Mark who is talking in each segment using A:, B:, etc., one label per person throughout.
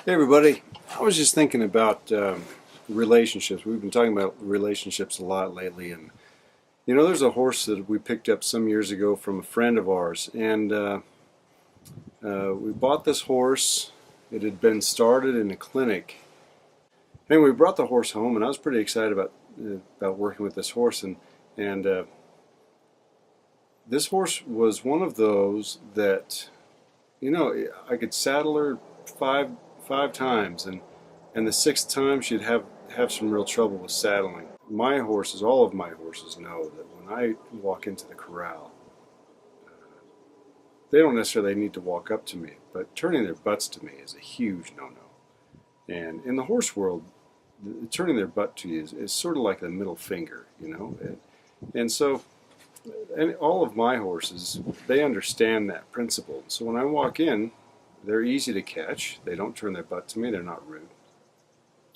A: Hey everybody, I was just thinking about relationships. We've been talking about relationships a lot lately, and there's a horse that we picked up some years ago from a friend of ours, and we bought this horse. It had been started in a clinic. Anyway, we brought the horse home, and I was pretty excited about working with this horse, and this horse was one of those that I could saddle her five times, and the sixth time she'd have some real trouble with saddling. My horses, all of my horses, know that when I walk into the corral, they don't necessarily need to walk up to me, but turning their butts to me is a huge no-no. And in the horse world, turning their butt to you is sort of like the middle finger, and so. And all of my horses, they understand that principle. So when I walk in, they're easy to catch. They don't turn their butt to me. They're not rude.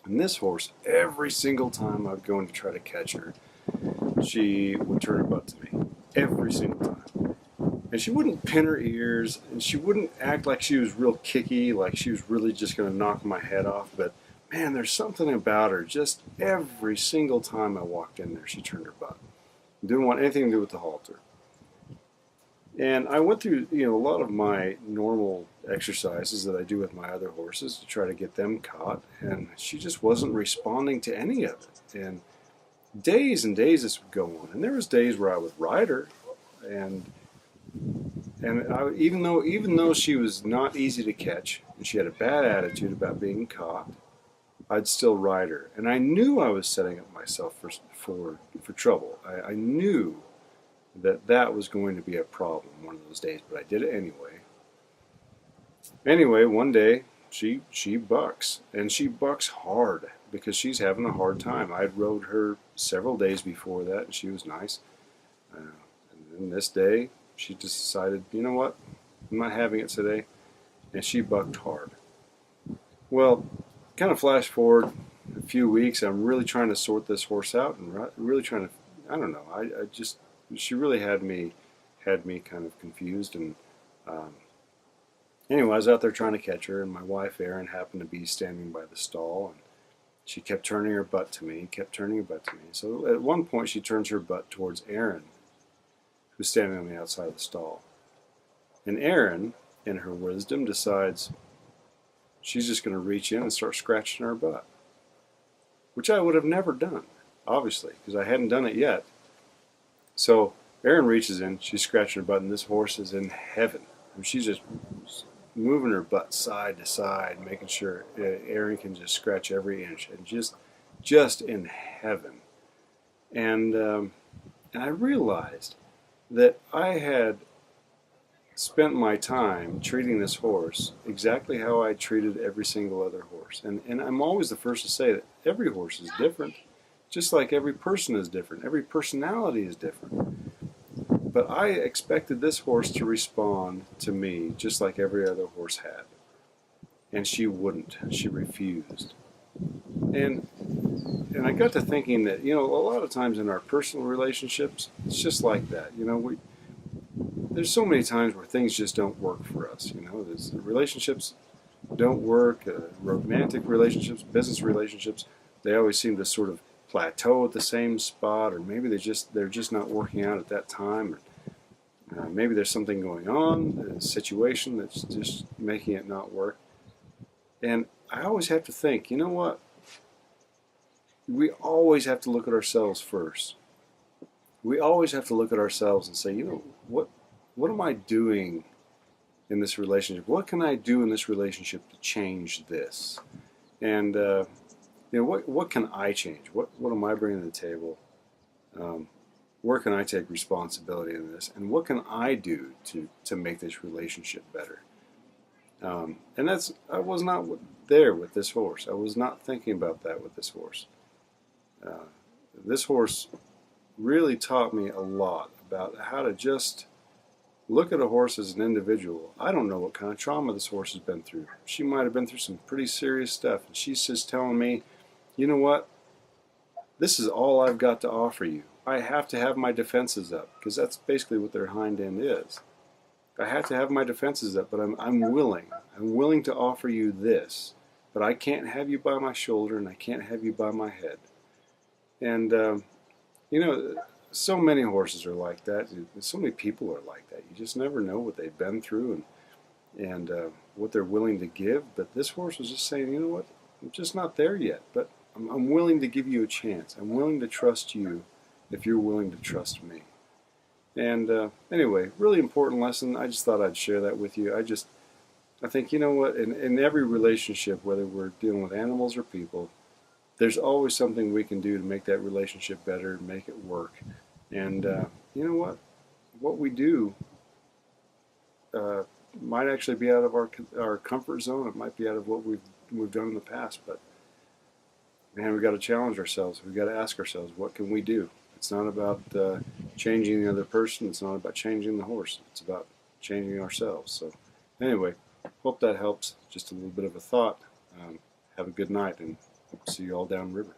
A: And this horse, every single time I would go in to try to catch her, she would turn her butt to me. Every single time. And she wouldn't pin her ears, and she wouldn't act like she was real kicky, like she was really just going to knock my head off. But man, there's something about her. Just every single time I walked in there, she turned her butt. Didn't want anything to do with the halter. And I went through, a lot of my normal exercises that I do with my other horses to try to get them caught, and she just wasn't responding to any of it. And days this would go on. And there was days where I would ride her, and even though she was not easy to catch, and she had a bad attitude about being caught, I'd still ride her. And I knew I was setting up myself for trouble. I knew that was going to be a problem one of those days, but I did it anyway. Anyway, one day she bucks, and she bucks hard because she's having a hard time. I'd rode her several days before that, and she was nice. And then this day, she just decided, you know what, I'm not having it today, and she bucked hard. Well, kind of flash forward a few weeks, I'm really trying to sort this horse out and really trying to, I don't know, she really had me kind of confused. And anyway, I was out there trying to catch her, and my wife Erin happened to be standing by the stall, and she kept turning her butt to me, So at one point she turns her butt towards Erin, who's standing on the outside of the stall. And Erin, in her wisdom, decides she's just going to reach in and start scratching her butt, which I would have never done, obviously, because I hadn't done it yet. So Erin reaches in, she's scratching her butt, and this horse is in heaven. And she's just moving her butt side to side, making sure Erin can just scratch every inch, and just in heaven. And I realized that I had spent my time treating this horse exactly how I treated every single other horse. And I'm always the first to say that every horse is different, just like every person is different. Every personality is different. But I expected this horse to respond to me just like every other horse had. And she wouldn't. She refused. And I got to thinking that, a lot of times in our personal relationships, it's just like that. There's so many times where things just don't work for us. Relationships don't work, romantic relationships, business relationships, they always seem to sort of plateau at the same spot, or maybe they're just not working out at that time, or maybe there's something going on, a situation that's just making it not work. And I always have to think, you know what? We always have to look at ourselves first. We always have to look at ourselves and say, what am I doing in this relationship? What can I do in this relationship to change this? And what can I change? What am I bringing to the table? Where can I take responsibility in this? And what can I do to make this relationship better? And I was not there with this horse. I was not thinking about that with this horse. This horse really taught me a lot about how to just look at a horse as an individual. I don't know what kind of trauma this horse has been through. She might have been through some pretty serious stuff, and she's just telling me, you know what? This is all I've got to offer you. I have to have my defenses up, because that's basically what their hind end is. I have to have my defenses up, but I'm willing. I'm willing to offer you this. but I can't have you by my shoulder and I can't have you by my head. And, you know, so many horses are like that. So many people are like that. You just never know what they've been through and what they're willing to give. But this horse was just saying, you know what, I'm just not there yet, but I'm willing to give you a chance. I'm willing to trust you if you're willing to trust me. And anyway, really important lesson. I just thought I'd share that with you. I think, you know what, in every relationship, whether we're dealing with animals or people, there's always something we can do to make that relationship better, make it work. And you know what we do uh, might actually be out of our comfort zone. It might be out of what we've done in the past. But man, we got to challenge ourselves. We got to ask ourselves, what can we do? It's not about changing the other person. It's not about changing the horse. It's about changing ourselves. So anyway, hope that helps. Just a little bit of a thought. Have a good night, and hope to see you all downriver.